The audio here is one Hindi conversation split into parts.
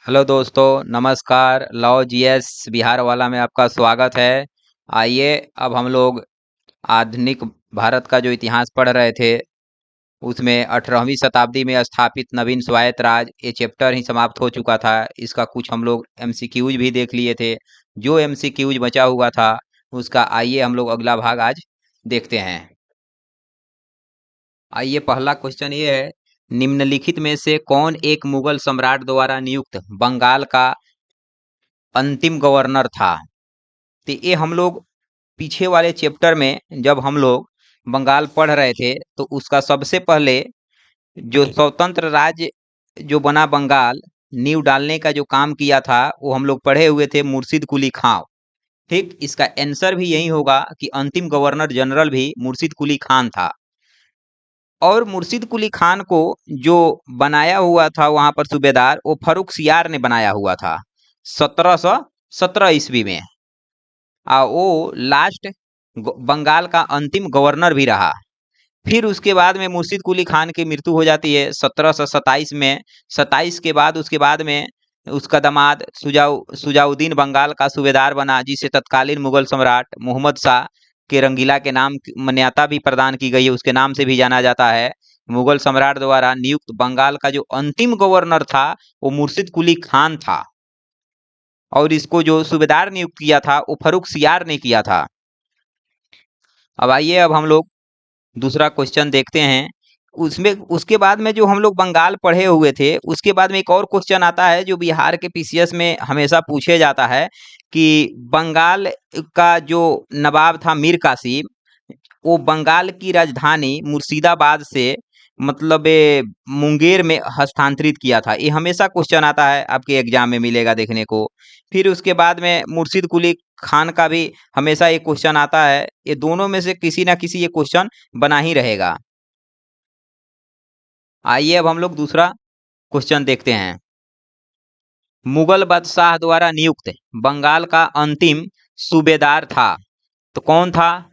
हेलो दोस्तों, नमस्कार। लॉ जीएस बिहार वाला में आपका स्वागत है। आइए अब हम लोग आधुनिक भारत का जो इतिहास पढ़ रहे थे उसमें 18वीं शताब्दी में स्थापित नवीन स्वायत्त राज्य ये चैप्टर ही समाप्त हो चुका था। इसका कुछ हम लोग एमसीक्यूज भी देख लिए थे। जो एमसीक्यूज बचा हुआ था उसका आइए हम लोग अगला भाग आज देखते हैं। आइए पहला क्वेश्चन ये है, निम्नलिखित में से कौन एक मुगल सम्राट द्वारा नियुक्त बंगाल का अंतिम गवर्नर था। तो ये हम लोग पीछे वाले चैप्टर में जब हम लोग बंगाल पढ़ रहे थे तो उसका सबसे पहले जो स्वतंत्र राज्य जो बना बंगाल नींव डालने का जो काम किया था वो हम लोग पढ़े हुए थे मुर्शिद कुली खां। ठीक, इसका आंसर भी यही होगा कि अंतिम गवर्नर जनरल भी मुर्शिद कुली खान था। और मुर्शिद कुली खान को जो बनाया हुआ था वहां पर सूबेदार वो फर्रुख सियार ने बनाया हुआ था 1717 ईस्वी में। वो लास्ट बंगाल का अंतिम गवर्नर भी रहा। फिर उसके बाद में मुर्शिद कुली खान की मृत्यु हो जाती है 1727 में। 27 के बाद उसके बाद में उसका दामाद सुजाउद्दीन बंगाल का सूबेदार बना, जिसे तत्कालीन मुगल सम्राट मोहम्मद शाह के रंगीला के नाम की मान्यता भी प्रदान की गई है, उसके नाम से भी जाना जाता है। मुगल सम्राट द्वारा नियुक्त बंगाल का जो अंतिम गवर्नर था वो मुर्शिद कुली खान था। और इसको जो सूबेदार नियुक्त किया था वो फर्रुख सियार ने किया था। अब आइए अब हम लोग दूसरा क्वेश्चन देखते हैं। उसमें उसके बाद में जो हम लोग बंगाल पढ़े हुए थे उसके बाद में एक और क्वेश्चन आता है जो बिहार के पीसीएस में हमेशा पूछे जाता है कि बंगाल का जो नवाब था मीर कासिम, वो बंगाल की राजधानी मुर्शिदाबाद से मतलब मुंगेर में हस्तांतरित किया था। ये हमेशा क्वेश्चन आता है, आपके एग्जाम में मिलेगा देखने को। फिर उसके बाद में मुर्शिद कुली खान का भी हमेशा ये क्वेश्चन आता है। ये दोनों में से किसी ना किसी ये क्वेश्चन बना ही रहेगा। आइए अब हम लोग दूसरा क्वेश्चन देखते हैं। मुगल बादशाह द्वारा नियुक्त बंगाल का अंतिम सूबेदार था तो कौन था,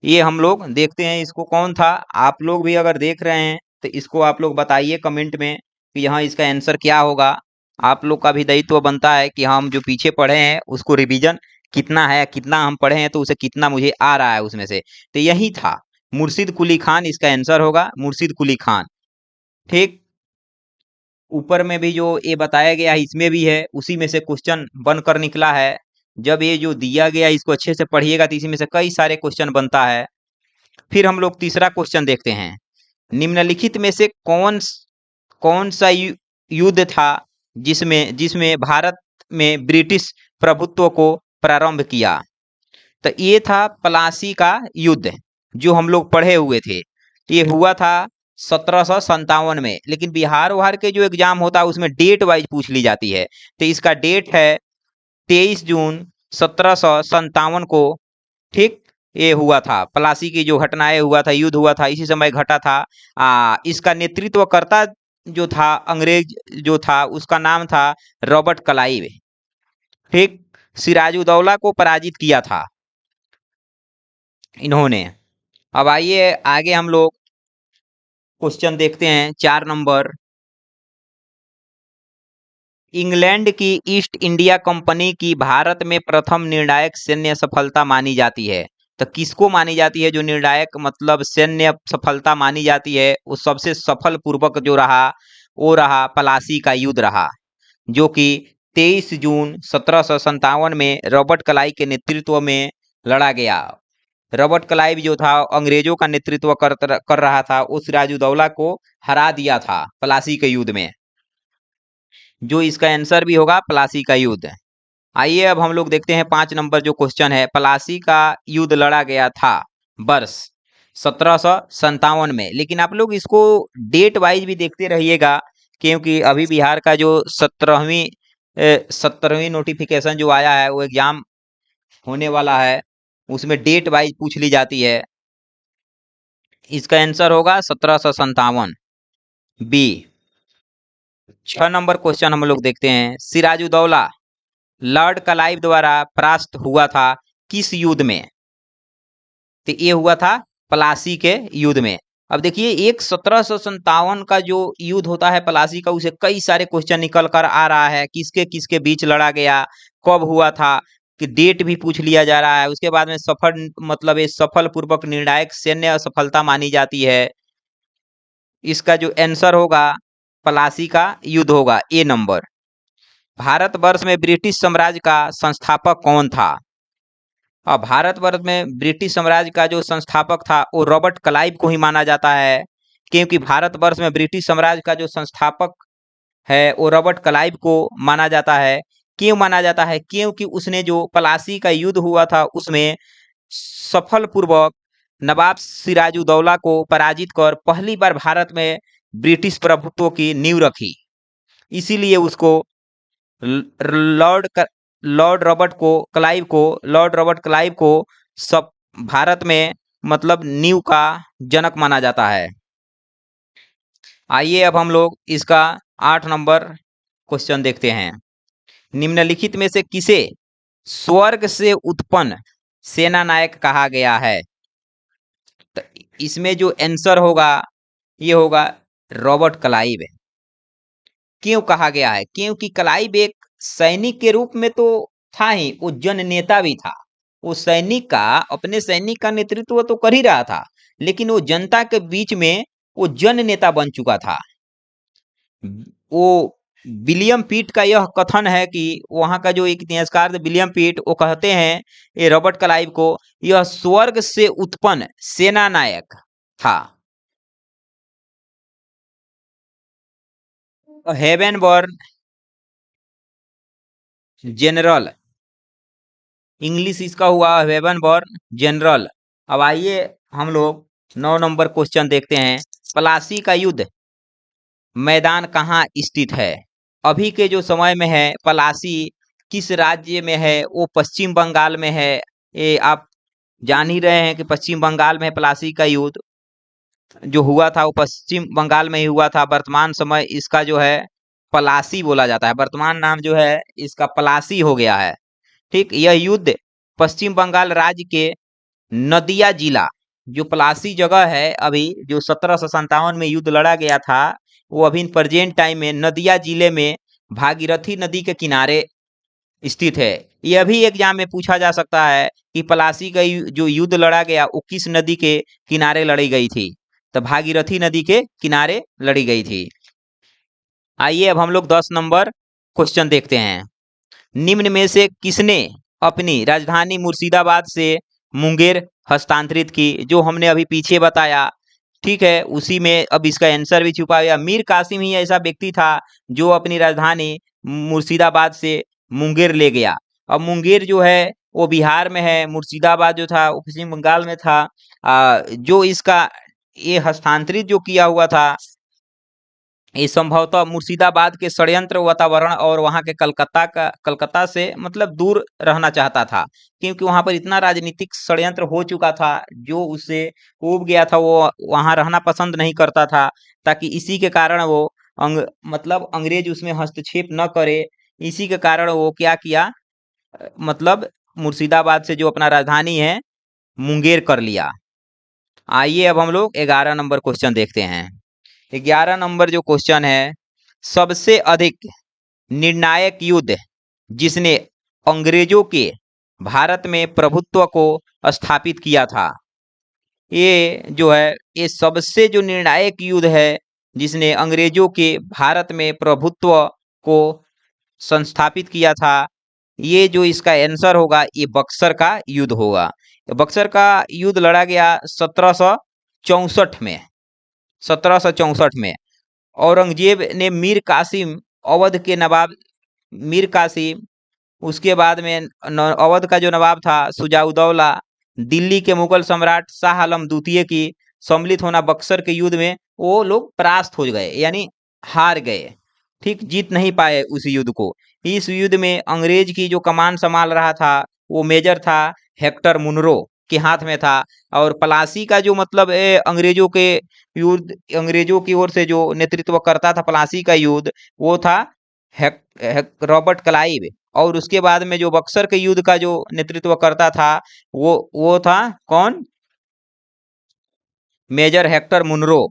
ये हम लोग देखते हैं। इसको कौन था, आप लोग भी अगर देख रहे हैं तो इसको आप लोग बताइए कमेंट में कि यहाँ इसका आंसर क्या होगा। आप लोग का भी दायित्व बनता है कि हम जो पीछे पढ़े हैं उसको रिवीजन कितना है, कितना हम पढ़े हैं तो उसे कितना मुझे आ रहा है उसमें से। तो यही था मुर्शिद कुली खान, इसका आंसर होगा मुर्शिद कुली खान। ठीक, ऊपर में भी जो ये बताया गया है इसमें भी है, उसी में से क्वेश्चन बनकर निकला है। जब ये जो दिया गया इसको अच्छे से पढ़िएगा तो इसी में से कई सारे क्वेश्चन बनता है। फिर हम लोग तीसरा क्वेश्चन देखते हैं। निम्नलिखित में से कौन सा युद्ध था जिसमें जिसमें भारत में ब्रिटिश प्रभुत्व को प्रारंभ किया। तो ये था प्लासी का युद्ध जो हम लोग पढ़े हुए थे। ये हुआ था 1757 में। लेकिन बिहार उहार के जो एग्जाम होता है उसमें डेट वाइज पूछ ली जाती है। तो इसका डेट है 23 जून 1757 को। ठीक, ये हुआ था प्लासी की जो घटनाएं हुआ था, युद्ध हुआ था, इसी समय घटा था। इसका नेतृत्वकर्ता जो था अंग्रेज जो था उसका नाम था रॉबर्ट क्लाइव। ठीक, सिराजुद्दौला को पराजित किया था इन्होंने। अब आइए आगे हम लोग क्वेश्चन देखते हैं 4 नंबर। इंग्लैंड की ईस्ट इंडिया कंपनी की भारत में प्रथम निर्णायक सैन्य सफलता मानी जाती है। तो किसको मानी जाती है जो निर्णायक मतलब सैन्य सफलता मानी जाती है, वो सबसे सफल पूर्वक जो रहा वो रहा प्लासी का युद्ध रहा, जो कि 23 जून 1757 में रॉबर्ट क्लाइव के नेतृत्व में लड़ा गया। रॉबर्ट क्लाइव जो था अंग्रेजों का नेतृत्व कर रहा था, उस सिराजुद्दौला को हरा दिया था प्लासी के युद्ध में, जो इसका आंसर भी होगा प्लासी का युद्ध। आइए अब हम लोग देखते हैं 5 नंबर जो क्वेश्चन है। प्लासी का युद्ध लड़ा गया था वर्ष 1757 में। लेकिन आप लोग इसको डेट वाइज भी देखते रहिएगा, क्योंकि अभी बिहार का जो 17वीं नोटिफिकेशन जो आया है वो एग्जाम होने वाला है, उसमें डेट वाइज पूछ ली जाती है। इसका आंसर होगा 1757 बी। 6 नंबर क्वेश्चन हम लोग देखते हैं। सिराजुद्दौला लॉर्ड क्लाइव द्वारा परास्त हुआ था किस युद्ध में। तो ये हुआ था प्लासी के युद्ध में। अब देखिए एक 1757 का जो युद्ध होता है प्लासी का, उसे कई सारे क्वेश्चन निकल कर आ रहा है, किसके किसके बीच लड़ा गया, कब हुआ था, कि डेट भी पूछ लिया जा रहा है। उसके बाद में सफल मतलब ये सफल पूर्वक निर्णायक सैन्य असफलता मानी जाती है। इसका जो आंसर होगा प्लासी का युद्ध होगा, ए नंबर। भारतवर्ष में ब्रिटिश साम्राज्य का संस्थापक कौन था? अब भारतवर्ष में ब्रिटिश साम्राज्य का जो संस्थापक था वो रॉबर्ट क्लाइव को ही माना जाता है, क्योंकि भारतवर्ष में ब्रिटिश साम्राज्य का जो संस्थापक है वो रॉबर्ट क्लाइव को माना जाता है। क्यों माना जाता है? क्योंकि उसने जो प्लासी का युद्ध हुआ था उसमें सफल पूर्वक नवाब सिराजुद्दौला को पराजित कर पहली बार भारत में ब्रिटिश प्रभुत्व की नींव रखी। इसीलिए उसको लॉर्ड लॉर्ड रॉबर्ट क्लाइव को सब भारत में मतलब नींव का जनक माना जाता है। आइए अब हम लोग इसका 8 नंबर क्वेश्चन देखते हैं। निम्नलिखित में से किसे स्वर्ग से उत्पन्न सेना नायक कहा गया है? तो इसमें जो आंसर होगा ये होगा रॉबर्ट क्लाइव। क्यों कहा गया है? क्योंकि क्लाइव एक सैनिक के रूप में तो था ही, वो जन नेता भी था। वो सैनिक का अपने सैनिक का नेतृत्व तो कर ही रहा था, लेकिन वो जनता के बीच में वो जन नेता बन चुका था। वो विलियम पीट का यह कथन है कि वहां का जो एक इतिहासकार थे विलियम पीट, वो कहते हैं ये रॉबर्ट क्लाइव को, यह स्वर्ग से उत्पन्न सेना नायक था। हेवन बॉर्न जनरल, इंग्लिश इसका हुआ हेवन बॉर्न जनरल। अब आइए हम लोग 9 नंबर क्वेश्चन देखते हैं। प्लासी का युद्ध मैदान कहाँ स्थित है? अभी के जो समय में है प्लासी किस राज्य में है? वो पश्चिम बंगाल में है। ये आप जान ही रहे हैं कि पश्चिम बंगाल में प्लासी का युद्ध जो हुआ था वो पश्चिम बंगाल में ही हुआ था। वर्तमान समय इसका जो है पलासी बोला जाता है, वर्तमान नाम जो है इसका पलासी हो गया है। ठीक, यह युद्ध पश्चिम बंगाल राज्य के नदिया जिला, जो प्लासी जगह है, अभी जो 1757 में युद्ध लड़ा गया था वो अभी प्रेजेंट टाइम में नदिया जिले में भागीरथी नदी के किनारे स्थित है। यह भी एग्जाम में पूछा जा सकता है कि प्लासी का जो युद्ध लड़ा गया वो किस नदी के किनारे लड़ी गई थी? तो भागीरथी नदी के किनारे लड़ी गई थी। आइए अब हम लोग 10 नंबर क्वेश्चन देखते हैं। निम्न में से किसने अपनी राजधानी मुर्शिदाबाद से मुंगेर हस्तांतरित की? जो हमने अभी पीछे बताया, ठीक है, उसी में अब इसका आंसर भी छुपा गया। मीर कासिम ही ऐसा व्यक्ति था जो अपनी राजधानी मुर्शिदाबाद से मुंगेर ले गया। अब मुंगेर जो है वो बिहार में है, मुर्शिदाबाद जो था वो पश्चिम बंगाल में था। जो इसका ये हस्तांतरित जो किया हुआ था ये संभवतः मुर्शिदाबाद के षड्यंत्र वातावरण और वहां के कलकत्ता से मतलब दूर रहना चाहता था, क्योंकि वहां पर इतना राजनीतिक षड्यंत्र हो चुका था, जो उससे उब गया था, वो वहां रहना पसंद नहीं करता था, ताकि इसी के कारण वो मतलब अंग्रेज उसमें हस्तक्षेप न करे। इसी के कारण वो क्या किया, मतलब मुर्शिदाबाद से जो अपना राजधानी है मुंगेर कर लिया। आइए अब हम लोग 11 नंबर क्वेश्चन देखते हैं। 11 नंबर जो क्वेश्चन है, सबसे अधिक निर्णायक युद्ध जिसने अंग्रेजों के भारत में प्रभुत्व को स्थापित किया था, ये जो है ये सबसे जो निर्णायक युद्ध है जिसने अंग्रेजों के भारत में प्रभुत्व को संस्थापित किया था, ये जो इसका आंसर होगा ये बक्सर का युद्ध होगा। बक्सर का युद्ध लड़ा गया 1764 में। 1764 में औरंगजेब ने मीर कासिम, अवध के नवाब मीर कासिम, उसके बाद में अवध का जो नवाब था सुजाउद्दौला, दिल्ली के मुगल सम्राट शाह आलम द्वितीय की सम्मिलित होना बक्सर के युद्ध में वो लोग परास्त हो गए, यानी हार गए। ठीक, जीत नहीं पाए उस युद्ध को। इस युद्ध में अंग्रेज की जो कमान संभाल रहा था वो मेजर था हेक्टर मुनरो के हाथ में था। और प्लासी का जो मतलब अंग्रेजों के युद्ध, अंग्रेजों की ओर से जो नेतृत्व करता था प्लासी का युद्ध, वो था रॉबर्ट क्लाइव। और उसके बाद में जो बक्सर के युद्ध का जो नेतृत्व करता था वो था कौन? Major Hector Munro.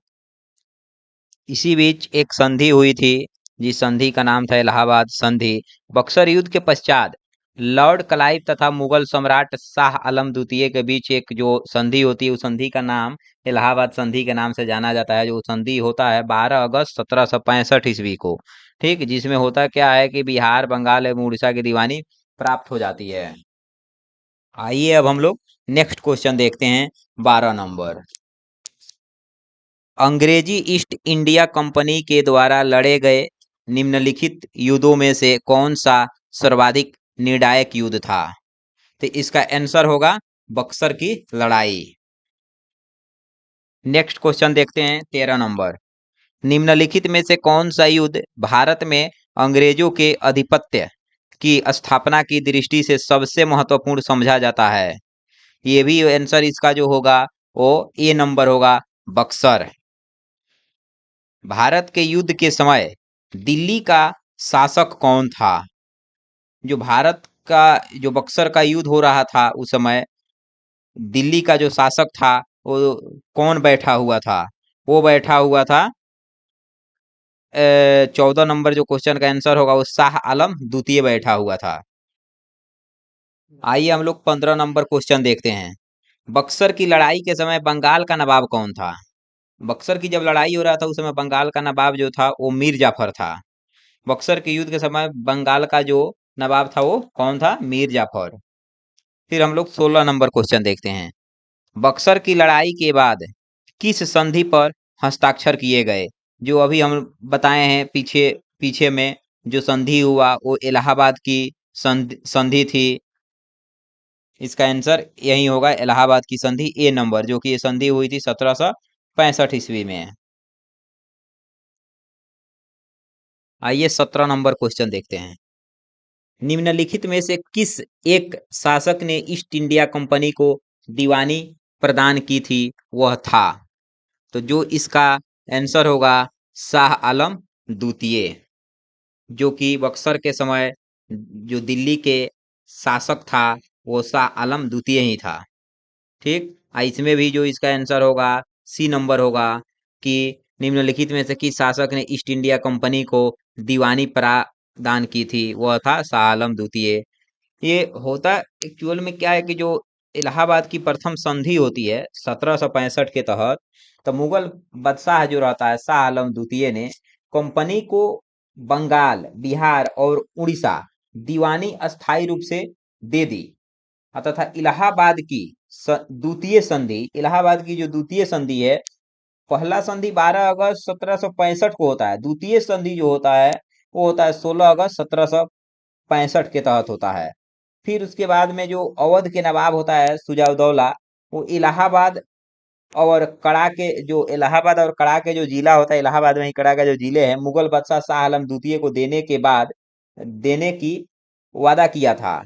इसी बीच एक संधि हुई थी जिस संधि का नाम था इलाहाबाद संधि। बक्सर युद्ध के पश्चात लॉर्ड क्लाइव तथा मुगल सम्राट शाह आलम द्वितीय के बीच एक जो संधि होती है उस संधि का नाम इलाहाबाद संधि के नाम से जाना जाता है। जो संधि होता है 12 अगस्त 1765 ईस्वी को, ठीक, जिसमें होता क्या है कि बिहार, बंगाल एवं उड़ीसा की दीवानी प्राप्त हो जाती है। आइए अब हम लोग नेक्स्ट क्वेश्चन देखते हैं, 12 नंबर। अंग्रेजी ईस्ट इंडिया कंपनी के द्वारा लड़े गए निम्नलिखित युद्धों में से कौन सा सर्वाधिक निर्णायक युद्ध था? तो इसका आंसर होगा बक्सर की लड़ाई। नेक्स्ट क्वेश्चन देखते हैं, 13 नंबर। निम्नलिखित में से कौन सा युद्ध भारत में अंग्रेजों के आधिपत्य की स्थापना की दृष्टि से सबसे महत्वपूर्ण समझा जाता है? ये भी आंसर इसका जो होगा वो ए नंबर होगा, बक्सर। भारत के युद्ध के समय दिल्ली का शासक कौन था? जो भारत का जो बक्सर का युद्ध हो रहा था उस समय दिल्ली का जो शासक था वो कौन बैठा हुआ था? वो बैठा हुआ था 14 नंबर जो क्वेश्चन का आंसर होगा वो शाह आलम द्वितीय बैठा हुआ था। आइए हम लोग 15 नंबर क्वेश्चन देखते हैं। बक्सर की लड़ाई के समय बंगाल का नवाब कौन था? बक्सर की जब लड़ाई हो रहा था उस समय बंगाल का नवाब जो था वो मीर जाफर था। बक्सर के युद्ध के समय बंगाल का जो नवाब था वो कौन था? मीर जाफर। फिर हम लोग 16 नंबर क्वेश्चन देखते हैं। बक्सर की लड़ाई के बाद किस संधि पर हस्ताक्षर किए गए? जो अभी हम बताए हैं पीछे पीछे में जो संधि हुआ वो इलाहाबाद की संधि थी। इसका आंसर यही होगा, इलाहाबाद की संधि, ए नंबर, जो कि ये संधि हुई थी 1765 ईस्वी में। आइए 17 नंबर क्वेश्चन देखते हैं। निम्नलिखित में से किस एक शासक ने ईस्ट इंडिया कंपनी को दीवानी प्रदान की थी? वह था, तो जो इसका आंसर होगा शाह आलम द्वितीय, जो कि बक्सर के समय जो दिल्ली के शासक था वो शाह आलम द्वितीय ही था। ठीक, इसमें भी जो इसका आंसर होगा सी नंबर होगा कि निम्नलिखित में से किस शासक ने ईस्ट इंडिया कंपनी को दीवानी प्रदान की थी? वह था शाह आलम द्वितीय। ये होता एक्चुअल में क्या है कि जो इलाहाबाद की प्रथम संधि होती है 1765 के तहत, तो मुगल बादशाह जो रहता है शाह आलम द्वितीय ने कंपनी को बंगाल, बिहार और उड़ीसा दीवानी अस्थायी रूप से दे दी तथा इलाहाबाद की द्वितीय संधि, इलाहाबाद की जो द्वितीय संधि है, पहला संधि 12 अगस्त 1765 को होता है, द्वितीय संधि जो होता है वो होता है 16 अगस्त 1765 के तहत होता है। फिर उसके बाद में जो अवध के नवाब होता है सुजाउद्दौला, वो इलाहाबाद और कड़ा के जो इलाहाबाद और कड़ा के जो जिला होता है, इलाहाबाद में ही कड़ा का जो जिले हैं, मुगल बादशाह शाह आलम द्वितीय को देने के बाद देने की वादा किया था,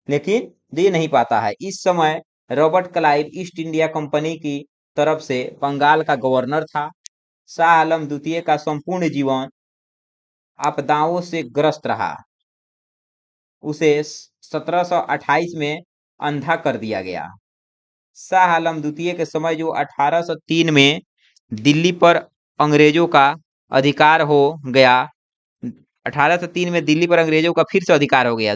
लेकिन दे नहीं पाता है। इस समय Robert Clive east India company की तरफ से बंगाल का गवर्नर था। शाह आलम द्वितीय का संपूर्ण जीवन आपदाओं से ग्रस्त रहा। उसे 1728 में अंधा कर दिया गया। शाह आलम द्वितीय के समय जो 1803 में दिल्ली पर अंग्रेजों का अधिकार हो गया, 1803 में दिल्ली पर अंग्रेजों का फिर से अधिकार हो गया।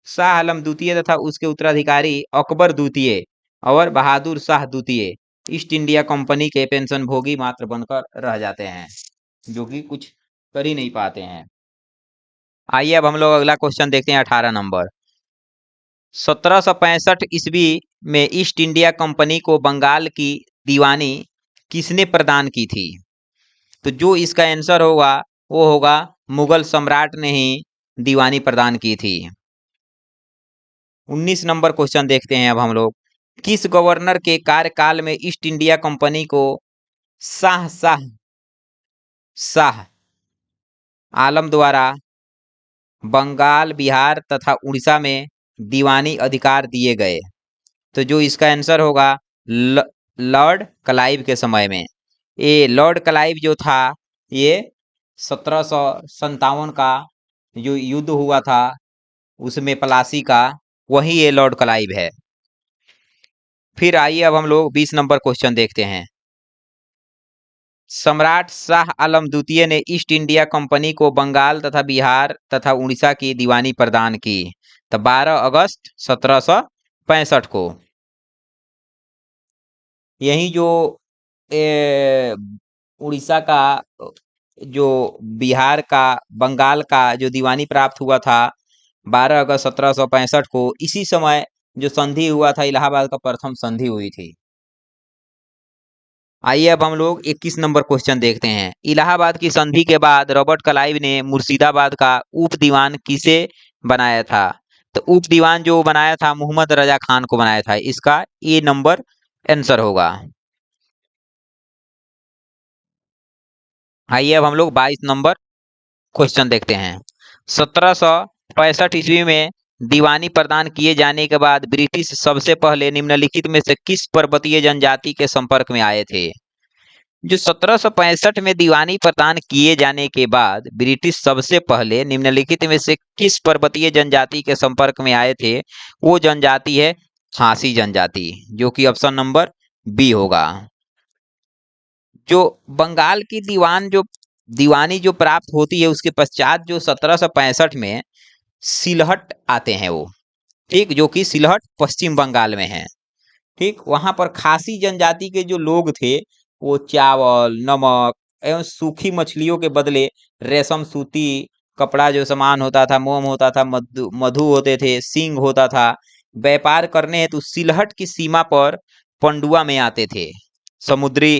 शाह आलम द्वितीय तथा उसके उत्तराधिकारी अकबर द्वितीय और बहादुर शाह द्वितीय ईस्ट इंडिया कंपनी के पेंशन भोगी मात्र बनकर रह जाते हैं, जो कि कुछ कर ही नहीं पाते हैं। आइए अब हम लोग अगला क्वेश्चन देखते हैं, 18 नंबर। 1765 ईस्वी में ईस्ट इंडिया कंपनी को बंगाल की दीवानी किसने प्रदान की थी? तो जो इसका आंसर होगा वो होगा मुगल सम्राट ने ही दीवानी प्रदान की थी। 19 नंबर क्वेश्चन देखते हैं अब हम लोग। किस गवर्नर के कार्यकाल में ईस्ट इंडिया कंपनी को शाह शाह शाह आलम द्वारा बंगाल, बिहार तथा उड़ीसा में दीवानी अधिकार दिए गए? तो जो इसका आंसर होगा लॉर्ड क्लाइव के समय में। ये लॉर्ड क्लाइव जो था ये 1757 का जो युद्ध हुआ था उसमें प्लासी का, वही ये लॉर्ड क्लाइव है। फिर आइए अब हम लोग 20 नंबर क्वेश्चन देखते हैं। सम्राट शाह आलम द्वितीय ने ईस्ट इंडिया कंपनी को बंगाल तथा बिहार तथा उड़ीसा की दीवानी प्रदान की। तो 12 अगस्त 1765 को। यही जो ए, उड़ीसा का, जो बिहार का, बंगाल का जो दीवानी प्राप्त हुआ था 12 अगस्त 1765 को, इसी समय जो संधि हुआ था, इलाहाबाद का प्रथम संधि हुई थी। आइए अब हम लोग 21 नंबर क्वेश्चन देखते हैं। इलाहाबाद की संधि के बाद रॉबर्ट क्लाइव ने मुर्शिदाबाद का उप दीवान किसे बनाया था? तो उप दीवान जो बनाया था मोहम्मद रजा खान को बनाया था। इसका ए नंबर आंसर होगा। आइए अब हम लोग 22 नंबर क्वेश्चन देखते हैं। 1765 ईस्वी में दीवानी प्रदान किए जाने के बाद ब्रिटिश सबसे पहले निम्नलिखित में से किस पर्वतीय जनजाति के संपर्क में आए थे? जो 1765 में दीवानी प्रदान किए जाने के बाद ब्रिटिश सबसे पहले निम्नलिखित में से किस पर्वतीय जनजाति के संपर्क में आए थे? वो जनजाति है खासी जनजाति, जो कि ऑप्शन नंबर बी होगा। जो बंगाल की दीवानी जो प्राप्त होती है, उसके पश्चात जो 1765 में सिलहट आते हैं वो, ठीक, जो कि सिलहट पश्चिम बंगाल में है। ठीक, वहां पर खासी जनजाति के जो लोग थे, वो चावल, नमक एवं सूखी मछलियों के बदले रेशम, सूती कपड़ा जो सामान होता था, मोम होता था, मधु मधु होते थे, सींग होता था, व्यापार करने हेतु सिलहट की सीमा पर पंडुआ में आते थे। समुद्री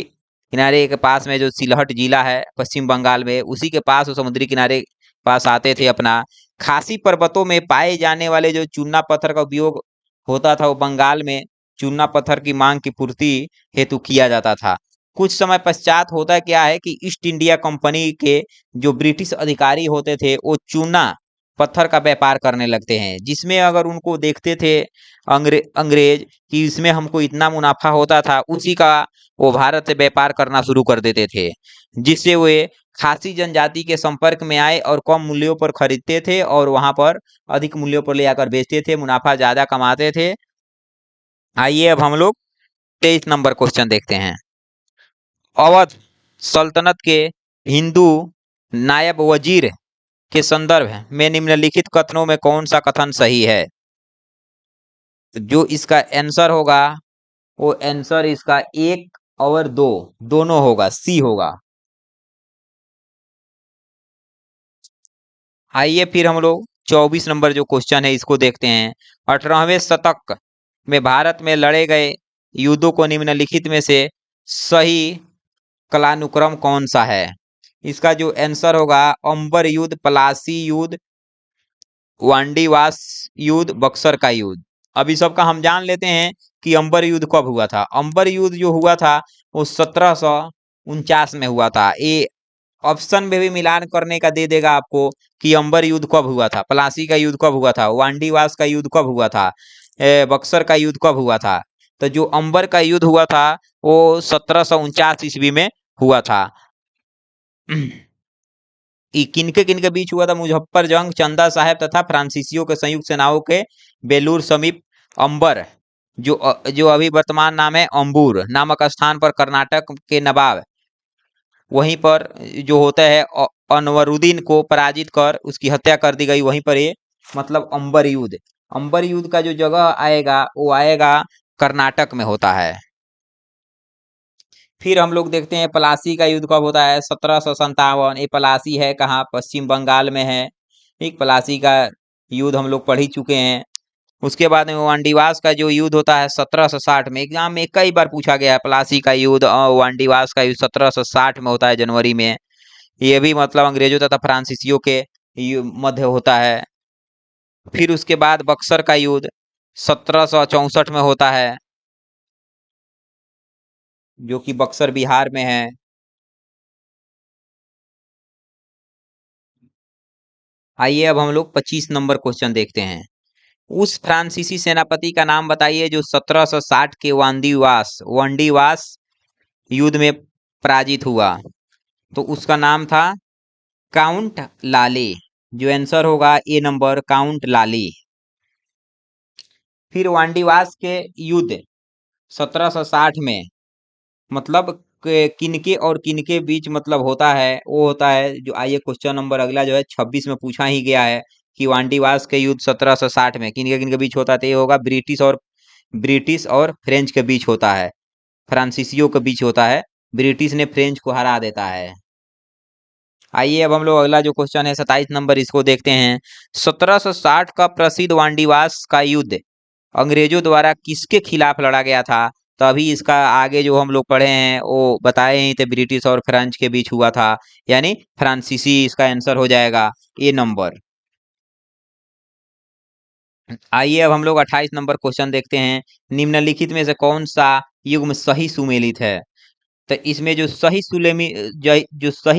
किनारे के पास में जो सिलहट जिला है पश्चिम बंगाल में, उसी के पास वो समुद्री किनारे पास आते थे अपना। खासी पर्वतों में पाए जाने वाले जो चूना पत्थर का उपयोग होता था, वो बंगाल में चूना पत्थर की मांग की पूर्ति हेतु किया जाता था। कुछ समय पश्चात होता क्या है कि ईस्ट इंडिया कंपनी के जो ब्रिटिश अधिकारी होते थे, वो चूना पत्थर का व्यापार करने लगते हैं, जिसमें अगर उनको देखते थे अंग्रेज कि इसमें हमको इतना मुनाफा होता था, उसी का वो भारत से व्यापार करना शुरू कर देते थे, जिससे वे खासी जनजाति के संपर्क में आए और कम मूल्यों पर खरीदते थे और वहां पर अधिक मूल्यों पर ले आकर बेचते थे, मुनाफा ज्यादा कमाते थे। आइए अब हम लोग 23 नंबर क्वेश्चन देखते हैं। अवध सल्तनत के हिंदू नायब वजीर के संदर्भ में निम्नलिखित कथनों में कौन सा कथन सही है? तो जो इसका आंसर होगा, वो आंसर इसका 1 और 2 दोनों होगा, सी होगा। आइए फिर हम लोग 24 नंबर जो क्वेश्चन है इसको देखते हैं। 18वें शतक में भारत में लड़े गए युद्धों को निम्नलिखित में से सही कालानुक्रम कौन सा है? इसका जो आंसर होगा, अंबर युद्ध, पलासी युद्ध, वांडीवास युद्ध, बक्सर का युद्ध। अभी सबका हम जान लेते हैं कि अंबर युद्ध कब हुआ था। अंबर युद्ध जो हुआ था वो 1749 में हुआ था। ये ऑप्शन में भी मिलान करने का दे देगा आपको कि अंबर युद्ध कब हुआ था, पलासी का युद्ध कब हुआ था, वांडीवास का युद्ध कब हुआ था, बक्सर का युद्ध कब हुआ था। तो जो अंबर का युद्ध हुआ था वो 1749 ईस्वी में हुआ था। किनके किनके बीच हुआ था? मुजफ्फर जंग, चंदा साहब तथा फ्रांसीसियों के संयुक्त सेनाओं के बेलूर समीप अंबर, जो अभी वर्तमान नाम है अंबूर नामक स्थान पर कर्नाटक के नवाब, वहीं पर जो होता है अनवरुद्दीन को पराजित कर उसकी हत्या कर दी गई, वहीं पर ये मतलब अंबर युद्ध। अंबर युद्ध का जो जगह आएगा वो आएगा कर्नाटक में होता है। फिर हम लोग देखते हैं पलासी का युद्ध कब होता है? 1757। ये पलासी है कहाँ? पश्चिम बंगाल में है। ठीक, पलासी का युद्ध हम लोग पढ़ ही चुके हैं। उसके बाद में वांडीवास का जो युद्ध होता है 1760 में, एग्जाम में कई बार पूछा गया है। पलासी का युद्ध और वांडीवास का युद्ध 1760 में होता है, जनवरी में। ये भी मतलब अंग्रेजों तथा फ्रांसीसियों के मध्य होता है। फिर उसके बाद बक्सर का युद्ध 1764 में होता है, जो कि बक्सर बिहार में है। आइए अब हम लोग 25 नंबर क्वेश्चन देखते हैं। उस फ्रांसीसी सेनापति का नाम बताइए जो 1760 के वांडीवास युद्ध में पराजित हुआ। तो उसका नाम था काउंट लाली। जो आंसर होगा ए नंबर, काउंट लाली। फिर वांडीवास के युद्ध 1760 में, मतलब किनके और किनके बीच मतलब होता है, वो होता है जो, आइए क्वेश्चन नंबर अगला जो है 26 में पूछा ही गया है कि वांडीवास के युद्ध 1760 में किनके किनके बीच होता है, तो ये होगा ब्रिटिश और फ्रेंच के बीच होता है, फ्रांसीसियों के बीच होता है। ब्रिटिश ने फ्रेंच को हरा देता है। आइए अब हम लोग अगला जो क्वेश्चन है 27 नंबर, इसको देखते हैं। 1760 का प्रसिद्ध वांडीवास का युद्ध अंग्रेजों द्वारा किसके खिलाफ लड़ा गया था? तो अभी इसका आगे जो हम लोग पढ़े हैं वो बताए ही थे, ब्रिटिश और फ्रेंच के बीच हुआ था, यानी फ्रांसीसी इसका आंसर हो जाएगा ए नंबर। आइए अब हम लोग 28 नंबर क्वेश्चन देखते हैं। निम्नलिखित में से कौन सा युग्म सही सुमेलित है? तो इसमें जो सही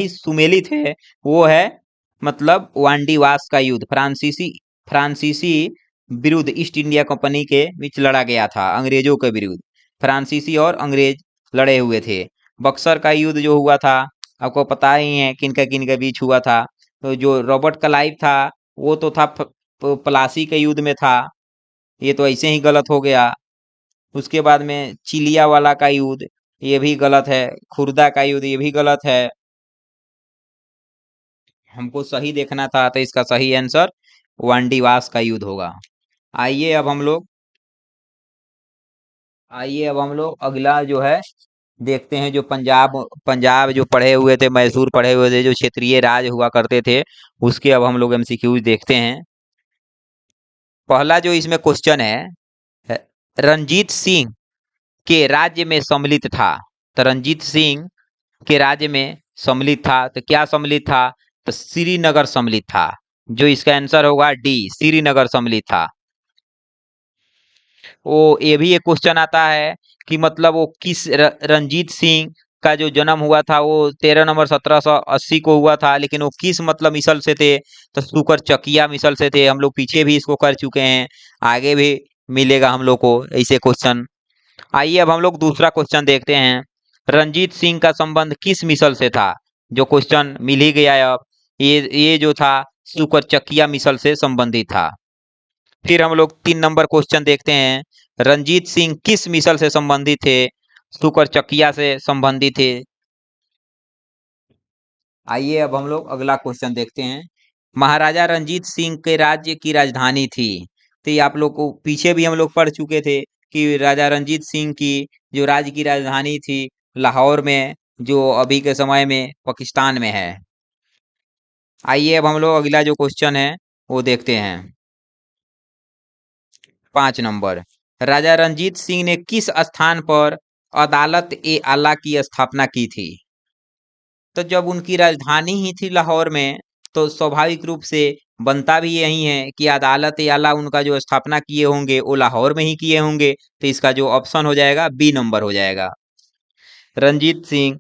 सुमेलित है वो है, मतलब वांडीवास का युद्ध फ्रांसीसी विरुद्ध ईस्ट इंडिया कंपनी के बीच लड़ा गया था, अंग्रेजों के विरुद्ध फ्रांसीसी और अंग्रेज लड़े हुए थे। बक्सर का युद्ध जो हुआ था, आपको पता ही है किन के बीच हुआ था। तो जो रॉबर्ट क्लाइव था वो तो था प्लासी के युद्ध में था, ये तो ऐसे ही गलत हो गया। उसके बाद में चिलिया वाला का युद्ध, ये भी गलत है। खुर्दा का युद्ध, ये भी गलत है। हमको सही देखना था, तो इसका सही आंसर वांडीवास का युद्ध होगा। आइए अब हम लोग आइए अब हम लोग अगला जो है देखते हैं। जो पंजाब पंजाब जो पढ़े हुए थे, मैसूर पढ़े हुए थे, जो क्षेत्रीय राज हुआ करते थे, उसके अब हम लोग एमसीक्यूज देखते हैं। पहला जो इसमें क्वेश्चन है, रंजीत सिंह के राज्य में सम्मिलित था। तो रंजीत सिंह के राज्य में सम्मिलित था, तो क्या सम्मिलित था? तो श्रीनगर सम्मिलित था, जो इसका आंसर होगा डी, श्रीनगर सम्मिलित था। वो ये भी एक क्वेश्चन आता है कि मतलब वो रंजीत सिंह का जो जन्म हुआ था वो 13 नवंबर 1780 को हुआ था, लेकिन वो किस मतलब मिसल से थे? तो शुकर चकिया मिसल से थे। हम लोग पीछे भी इसको कर चुके हैं, आगे भी मिलेगा हम लोग को ऐसे क्वेश्चन। आइए अब हम लोग दूसरा क्वेश्चन देखते हैं। रंजीत सिंह का संबंध किस मिसल से था? जो क्वेश्चन मिल ही गया है अब, ये जो था शुकर चकिया मिसल से संबंधित था। फिर हम लोग 3 नंबर क्वेश्चन देखते हैं। रंजीत सिंह किस मिसल से संबंधित थे? शुकर चकिया से संबंधित थे। आइए अब हम लोग अगला क्वेश्चन देखते हैं। महाराजा रंजीत सिंह के राज्य की राजधानी थी। तो ये आप लोग को पीछे भी हम लोग पढ़ चुके थे कि राजा रंजीत सिंह की जो राज्य की राजधानी थी लाहौर में, जो अभी के समय में पाकिस्तान में है। आइए अब हम लोग अगला जो क्वेश्चन है वो देखते हैं। 5 नंबर, राजा रंजीत सिंह ने किस स्थान पर अदालत ए आला की स्थापना की थी? तो जब उनकी राजधानी ही थी लाहौर में, तो स्वाभाविक रूप से बनता भी यही है कि अदालत ए आला उनका जो स्थापना किए होंगे वो लाहौर में ही किए होंगे। तो इसका जो ऑप्शन हो जाएगा बी नंबर हो जाएगा, रंजीत सिंह।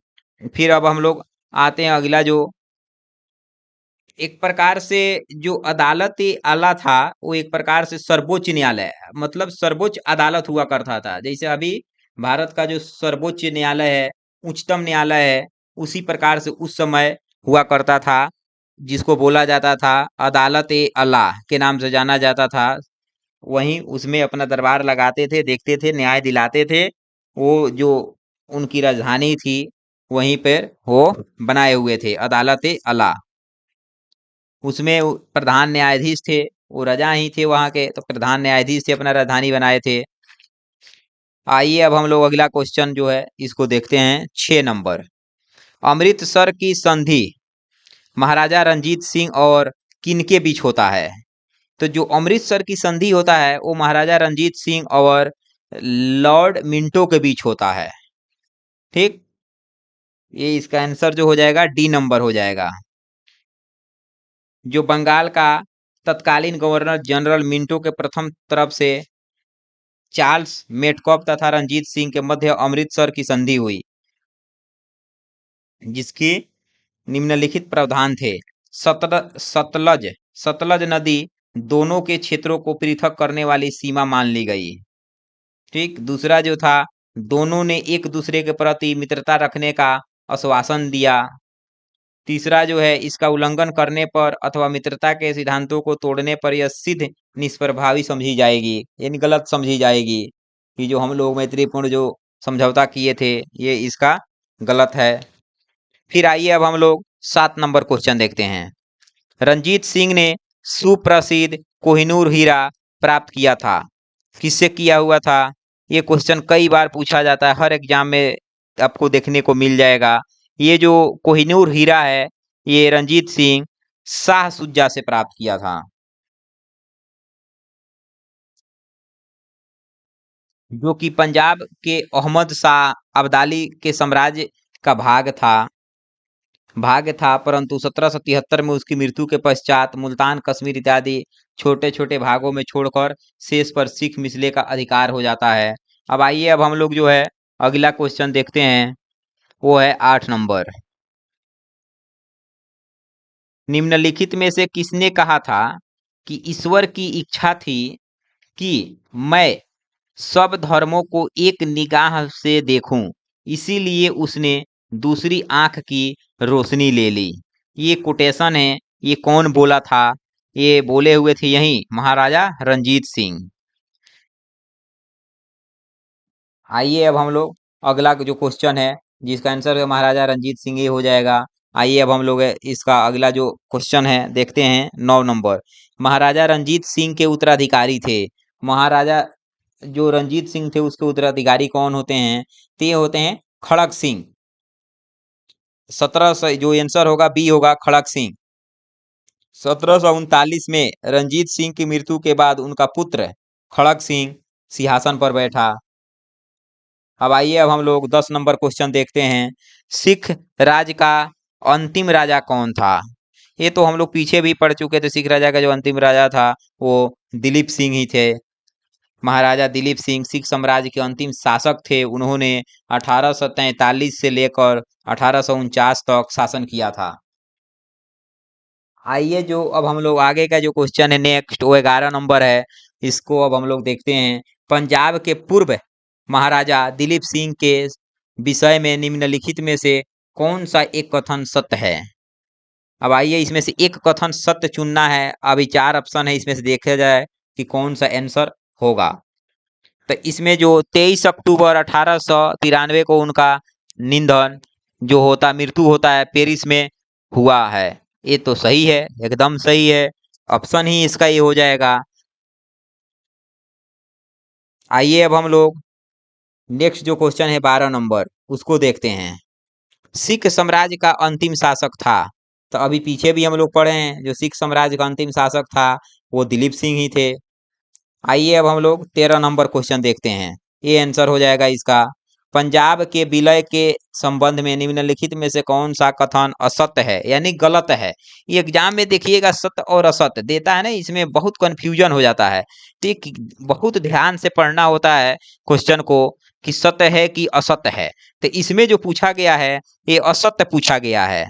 फिर अब हम लोग आते हैं अगला जो, एक प्रकार से जो अदालत ए आला था वो एक प्रकार से सर्वोच्च न्यायालय, मतलब सर्वोच्च अदालत हुआ करता था। जैसे अभी भारत का जो सर्वोच्च न्यायालय है, उच्चतम न्यायालय है, उसी प्रकार से उस समय हुआ करता था, जिसको बोला जाता था अदालत ए आला के नाम से जाना जाता था। वहीं उसमें अपना दरबार लगाते थे, देखते थे, न्याय दिलाते थे। वो जो उनकी राजधानी थी वहीं पर वो बनाए हुए थे अदालत ए आला। उसमें प्रधान न्यायाधीश थे, वो रजा ही थे वहां के, तो प्रधान न्यायाधीश थे, अपना राजधानी बनाए थे। आइए अब हम लोग अगला क्वेश्चन जो है इसको देखते हैं। 6 नंबर, अमृतसर की संधि महाराजा रंजीत सिंह और किनके बीच होता है? तो जो अमृतसर की संधि होता है वो महाराजा रंजीत सिंह और लॉर्ड मिंटो के बीच होता है। ठीक, ये इसका आंसर जो हो जाएगा डी नंबर हो जाएगा। जो बंगाल का तत्कालीन गवर्नर जनरल मिंटो के प्रथम तरफ से चार्ल्स मेटकॉफ तथा रंजीत सिंह के मध्य अमृतसर की संधि हुई, जिसकी निम्नलिखित प्रावधान थे। सतलज सतलज नदी दोनों के क्षेत्रों को पृथक करने वाली सीमा मान ली गई। ठीक, दूसरा जो था, दोनों ने एक दूसरे के प्रति मित्रता रखने का आश्वासन दिया। तीसरा जो है, इसका उल्लंघन करने पर अथवा मित्रता के सिद्धांतों को तोड़ने पर यह सिद्ध निष्प्रभावी समझी जाएगी, यानी गलत समझी जाएगी। कि जो हम लोग मैत्रीपूर्ण जो समझौता किए थे ये इसका गलत है। फिर आइए अब हम लोग 7 नंबर क्वेश्चन देखते हैं। रंजीत सिंह ने सुप्रसिद्ध कोहिनूर हीरा प्राप्त किया था, किससे किया हुआ था? ये क्वेश्चन कई बार पूछा जाता है, हर एग्जाम में आपको देखने को मिल जाएगा। ये जो कोहिनूर हीरा है ये रंजीत सिंह शाह सुजा से प्राप्त किया था, जो कि पंजाब के अहमद शाह अब्दाली के साम्राज्य का भाग था, परंतु 1773 में उसकी मृत्यु के पश्चात मुल्तान, कश्मीर इत्यादि छोटे छोटे भागों में छोड़कर शेष पर सिख मिसले का अधिकार हो जाता है। अब आइए अब हम लोग जो है अगला क्वेश्चन देखते हैं, वो है 8 नंबर। निम्नलिखित में से किसने कहा था कि ईश्वर की इच्छा थी कि मैं सब धर्मों को एक निगाह से देखूं, इसीलिए उसने दूसरी आंख की रोशनी ले ली? ये कोटेशन है, ये कौन बोला था? ये बोले हुए थे यही महाराजा रंजीत सिंह। आइए अब हम लोग अगला जो क्वेश्चन है जिसका आंसर है महाराजा रंजीत सिंह ही हो जाएगा। आइए अब हम लोग इसका अगला जो क्वेश्चन है देखते हैं 9 नंबर। महाराजा रंजीत सिंह के उत्तराधिकारी थे, महाराजा जो रंजीत सिंह थे उसके उत्तराधिकारी कौन होते हैं? तो ये होते हैं खड़क सिंह। 1700 जो आंसर होगा बी होगा खड़क सिंह। 1739 में रंजीत सिंह की मृत्यु के बाद उनका पुत्र खड़क सिंह सिंहासन पर बैठा। अब आइए अब हम लोग 10 नंबर क्वेश्चन देखते हैं। सिख राज का अंतिम राजा कौन था? ये तो हम लोग पीछे भी पढ़ चुके थे, सिख राजा का जो अंतिम राजा था वो दिलीप सिंह ही थे। महाराजा दिलीप सिंह सिख साम्राज्य के अंतिम शासक थे। उन्होंने 1843 से लेकर 1849 तक शासन किया था। आइए जो अब हम लोग आगे का जो क्वेश्चन है नेक्स्ट वो 11 नंबर है, इसको अब हम लोग देखते हैं। पंजाब के पूर्व महाराजा दिलीप सिंह के विषय में निम्नलिखित में से कौन सा एक कथन सत्य है? अब आइए इसमें से एक कथन सत्य चुनना है। अभी 4 ऑप्शन है, इसमें से देखा जाए कि कौन सा आंसर होगा। तो इसमें जो 23 अक्टूबर 1893 को उनका निधन जो होता मृत्यु होता है पेरिस में हुआ है, ये तो सही है, एकदम सही है। ऑप्शन ही इसका ये हो जाएगा। आइए अब हम लोग नेक्स्ट जो क्वेश्चन है 12 नंबर उसको देखते हैं। सिख साम्राज्य का अंतिम शासक था, तो अभी पीछे भी हम लोग पढ़े हैं जो सिख साम्राज्य का अंतिम शासक था वो दिलीप सिंह ही थे। आइए अब हम लोग 13 नंबर क्वेश्चन देखते हैं, ये आंसर हो जाएगा इसका। पंजाब के विलय के संबंध में निम्नलिखित में से कौन सा कथन असत्य है यानी गलत है? ये एग्जाम में देखिएगा सत्य और असत्य देता है ना, इसमें बहुत कंफ्यूजन हो जाता है। ठीक, बहुत ध्यान से पढ़ना होता है क्वेश्चन को कि सत्य है कि असत्य है। तो इसमें जो पूछा गया है ये असत्य पूछा गया है।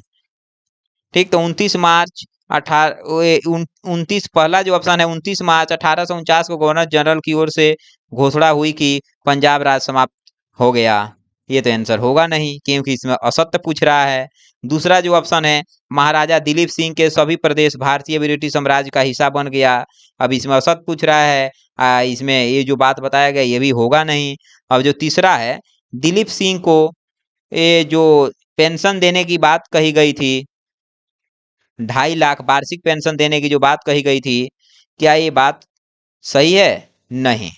ठीक, तो 29 मार्च 29 पहला जो ऑप्शन है 29 मार्च 1849 को गवर्नर जनरल की ओर से घोषणा हुई कि पंजाब राज समाप्त हो गया। ये तो आंसर होगा नहीं क्योंकि इसमें असत्य पूछ रहा है। दूसरा जो ऑप्शन है महाराजा दिलीप सिंह के सभी प्रदेश भारतीय ब्रिटिश साम्राज्य का हिस्सा बन गया, अब इसमें असत्य पूछ रहा है। इसमें ये जो बात बताया गया ये भी होगा नहीं। अब जो तीसरा है दिलीप सिंह को ये जो पेंशन देने की बात कही गई थी, 2.5 लाख वार्षिक पेंशन देने की जो बात कही गई थी, क्या ये बात सही है? नहीं,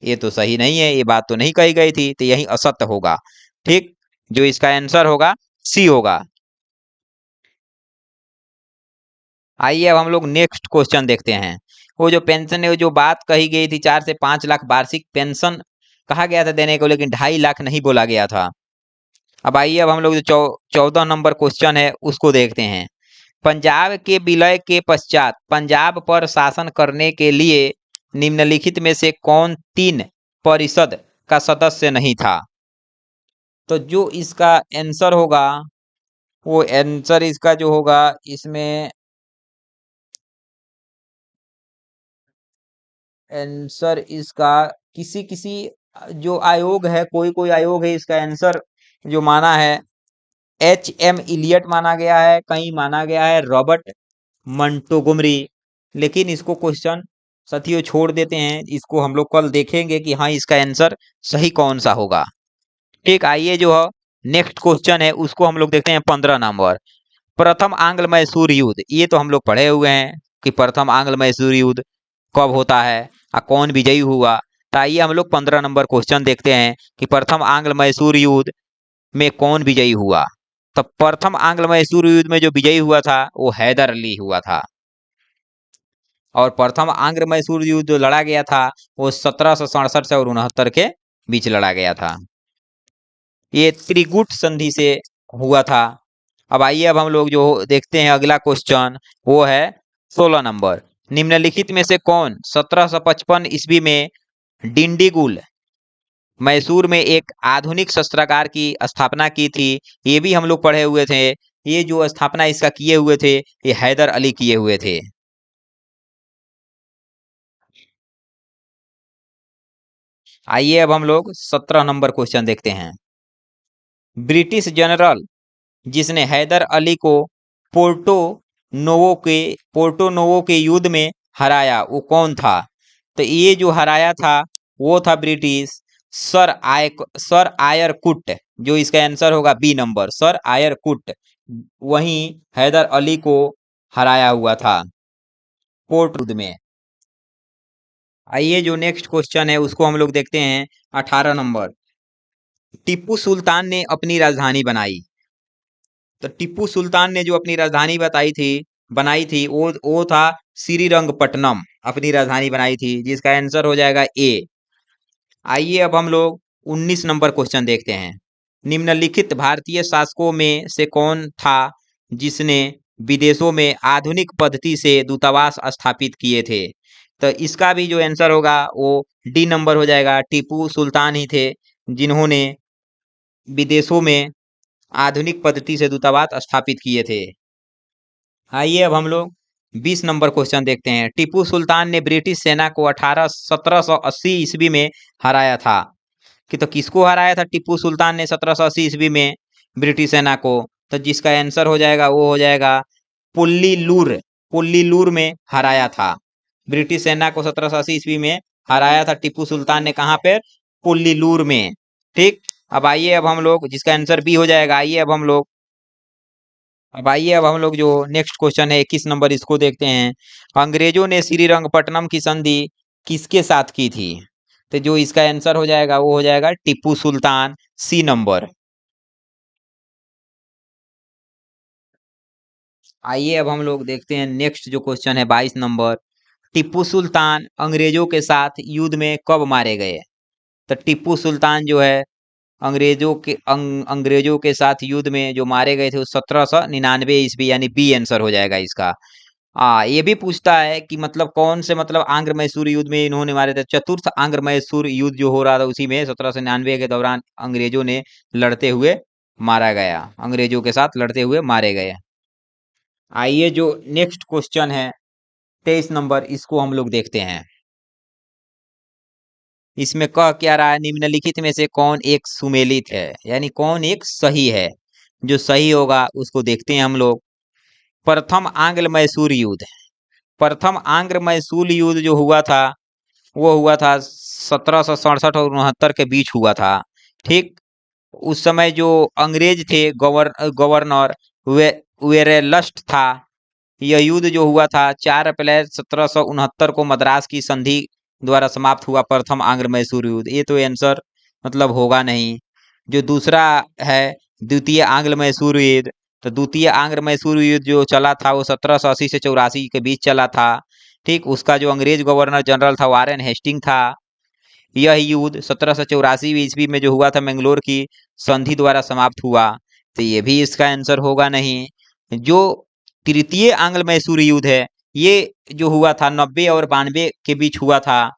ये तो सही नहीं है, ये बात तो नहीं कही गई थी, तो यही असत्य होगा। ठीक, जो इसका आंसर होगा सी होगा। आइए अब हम लोग नेक्स्ट क्वेश्चन देखते हैं। वो जो पेंशन है जो बात कही गई थी 4 से 5 लाख वार्षिक पेंशन कहा गया था देने को, लेकिन 2.5 लाख नहीं बोला गया था। अब आइए अब हम लोग जो 14 नंबर क्वेश्चन है उसको देखते हैं। पंजाब के विलय के पश्चात पंजाब पर शासन करने के लिए निम्नलिखित में से कौन 3 परिषद का सदस्य नहीं था? तो जो इसका आंसर होगा वो आंसर इसका जो होगा इसमें आंसर इसका किसी किसी जो आयोग है, कोई कोई आयोग है, इसका आंसर जो माना है HM इलियट माना गया है, कहीं माना गया है रॉबर्ट मंटोगोमरी। लेकिन इसको क्वेश्चन साथियों छोड़ देते हैं, इसको हम लोग कल देखेंगे कि हाँ इसका आंसर सही कौन सा होगा। ठीक, आइए जो है नेक्स्ट क्वेश्चन है उसको हम लोग देखते हैं 15 नंबर। प्रथम आंग्ल मैसूर युद्ध, ये तो हम लोग पढ़े हुए हैं कि प्रथम आंग्ल मैसूर युद्ध कब होता है और कौन विजयी हुआ। तो आइए हम लोग 15 नंबर क्वेश्चन देखते हैं कि प्रथम आंग्ल मैसूर युद्ध में कौन विजयी हुआ। तो प्रथम आंग्ल मैसूर युद्ध में जो विजयी हुआ था वो हैदर अली हुआ था। और प्रथम आंग्ल मैसूर युद्ध जो लड़ा गया था वो 1767 से और 69 के बीच लड़ा गया था। ये त्रिगुट संधि से हुआ था। अब आइए अब हम लोग जो देखते हैं अगला क्वेश्चन, वो है 16 नंबर। निम्नलिखित में से कौन 1755 ईस्वी में डिंडीगुल मैसूर में एक आधुनिक शस्त्रागार की स्थापना की थी। ये भी हम लोग पढ़े हुए थे। ये जो स्थापना इसका किए हुए थे ये हैदर अली किए हुए थे। आइए अब हम लोग 17 नंबर क्वेश्चन देखते हैं। ब्रिटिश जनरल जिसने हैदर अली को पोर्टो पोर्टो नोवो के युद्ध में हराया वो कौन था। तो ये जो हराया था वो था ब्रिटिश सर आयर कुट, जो इसका आंसर होगा बी नंबर, सर आयर कुट वहीं हैदर अली को हराया हुआ था पोर्ट युद्ध में। आइए जो नेक्स्ट क्वेश्चन है उसको हम लोग देखते हैं 18 नंबर। टीपू सुल्तान ने अपनी राजधानी बनाई। तो टीपू सुल्तान ने जो अपनी राजधानी बनाई थी वो था श्रीरंगपट्टनम, अपनी राजधानी बनाई थी, जिसका आंसर हो जाएगा ए। आइए अब हम लोग 19 नंबर क्वेश्चन देखते हैं। निम्नलिखित भारतीय शासकों में से कौन था जिसने विदेशों में आधुनिक पद्धति से दूतावास स्थापित किए थे। तो इसका भी जो आंसर होगा वो डी नंबर हो जाएगा, टीपू सुल्तान ही थे जिन्होंने विदेशों में आधुनिक पद्धति से दूतावास स्थापित किए थे। आइए अब हम लोग 20 नंबर क्वेश्चन देखते हैं। टीपू सुल्तान ने ब्रिटिश सेना को 1780 ईस्वी में हराया था। कि तो किसको हराया था टीपू सुल्तान ने 1780 ईस्वी में ब्रिटिश सेना को। तो जिसका आंसर हो जाएगा वो हो जाएगा पुल्लीलूर, पुल्लीलूर में हराया था। ब्रिटिश सेना को 1780 ईस्वी में हराया था टीपू सुल्तान ने, कहाँ पर, पुल्लीलूर में। ठीक, अब आइए अब हम लोग जिसका आंसर बी हो जाएगा। आइए अब हम लोग जो नेक्स्ट क्वेश्चन है 21 नंबर, इसको देखते हैं। अंग्रेजों ने श्रीरंगपट्टनम की संधि किसके साथ की थी। तो जो इसका आंसर हो जाएगा वो हो जाएगा टीपू सुल्तान, सी नंबर। आइए अब हम लोग देखते हैं नेक्स्ट जो क्वेश्चन है 22 नंबर। टीपू सुल्तान अंग्रेजों के साथ युद्ध में कब मारे गए। तो टीपू सुल्तान जो है अंग्रेजों के साथ युद्ध में जो मारे गए थे वो 1799 ईस्वी, यानी बी आंसर हो जाएगा इसका। ये भी पूछता है कि मतलब कौन से मतलब आंग्र मैसूर युद्ध में इन्होंने मारे थे। चतुर्थ आंग्र मैसूर युद्ध जो हो रहा था उसी में 1799 के दौरान अंग्रेजों ने लड़ते हुए मारा गया, अंग्रेजों के साथ लड़ते हुए मारे गए। आइए जो नेक्स्ट क्वेश्चन है 23 नंबर, इसको हम लोग देखते हैं। इसमें कह क्या रहा है, निम्नलिखित में से कौन एक सुमेलित है, यानी कौन एक सही है। जो सही होगा उसको देखते हैं हम लोग। प्रथम आंग्ल मैसूर युद्ध, प्रथम आंग्र मैसूर युद्ध जो हुआ था वो हुआ था 1767 और 69 के बीच हुआ था। ठीक, उस समय जो अंग्रेज थे गवर्नर वे वेरेलस्ट था। यह युद्ध जो हुआ था 4 अप्रैल 1769 को मद्रास की संधि द्वारा समाप्त हुआ, प्रथम आंग्र मैसूर युद्ध। ये तो आंसर मतलब होगा नहीं। जो दूसरा है द्वितीय आंग्ल मैसूर युद्ध, तो द्वितीय आंग्र मैसूर युद्ध जो चला था वो 1780 से 84 के बीच चला था। ठीक, उसका जो अंग्रेज गवर्नर जनरल था वारेन हेस्टिंग था। यह युद्ध 1784 ईस्वी में जो हुआ था मैंगलोर की संधि द्वारा समाप्त हुआ। तो ये भी इसका आंसर होगा नहीं। जो तृतीय आंग्ल मैसूर युद्ध है ये जो हुआ था 90 और 92 के बीच हुआ था।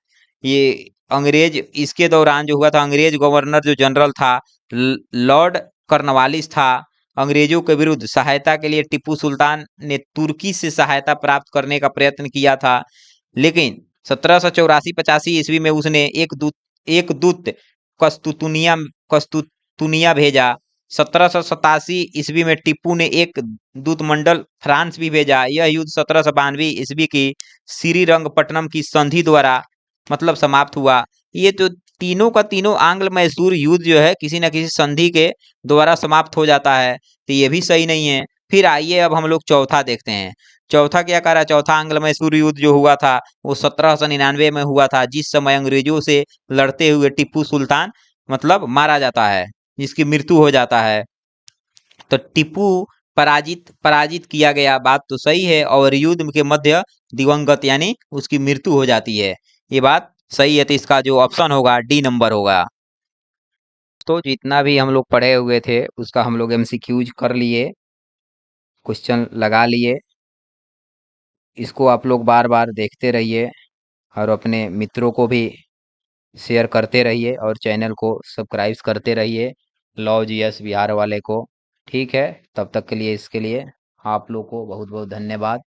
ये अंग्रेज, इसके दौरान जो हुआ था अंग्रेज गवर्नर जो जनरल था लॉर्ड कर्नवालिस था। अंग्रेजों के विरुद्ध सहायता के लिए टीपू सुल्तान ने तुर्की से सहायता प्राप्त करने का प्रयत्न किया था, लेकिन 1784-85 ईस्वी में उसने एक दूत कस्तुतुनिया भेजा। 1787 ईस्वी में टीपू ने एक दूत मंडल फ्रांस भी भेजा। यह युद्ध 1792 ईस्वी की श्रीरंगपट्टनम की संधि द्वारा मतलब समाप्त हुआ। ये तो तीनों का तीनों आंग्ल मैसूर युद्ध जो है किसी न किसी संधि के द्वारा समाप्त हो जाता है, तो ये भी सही नहीं है। फिर आइए अब हम लोग चौथा देखते हैं। चौथा क्या कह रहा है? चौथा आंग्ल मैसूर युद्ध जो हुआ था वो 1799 में हुआ था, जिस समय अंग्रेजों से लड़ते हुए टिप्पू सुल्तान मतलब मारा जाता है, जिसकी मृत्यु हो जाता है। तो टिप्पू पराजित पराजित किया गया, बात तो सही है, और युद्ध के मध्य दिवंगत यानी उसकी मृत्यु हो जाती है, ये बात सही है। तो इसका जो ऑप्शन होगा डी नंबर होगा। तो जितना भी हम लोग पढ़े हुए थे उसका हम लोग एमसीक्यूज कर लिए, क्वेश्चन लगा लिए। इसको आप लोग बार बार देखते रहिए और अपने मित्रों को भी शेयर करते रहिए और चैनल को सब्सक्राइब करते रहिए, लव जीएस बिहार वाले को। ठीक है, तब तक के लिए इसके लिए आप लोग को बहुत बहुत धन्यवाद।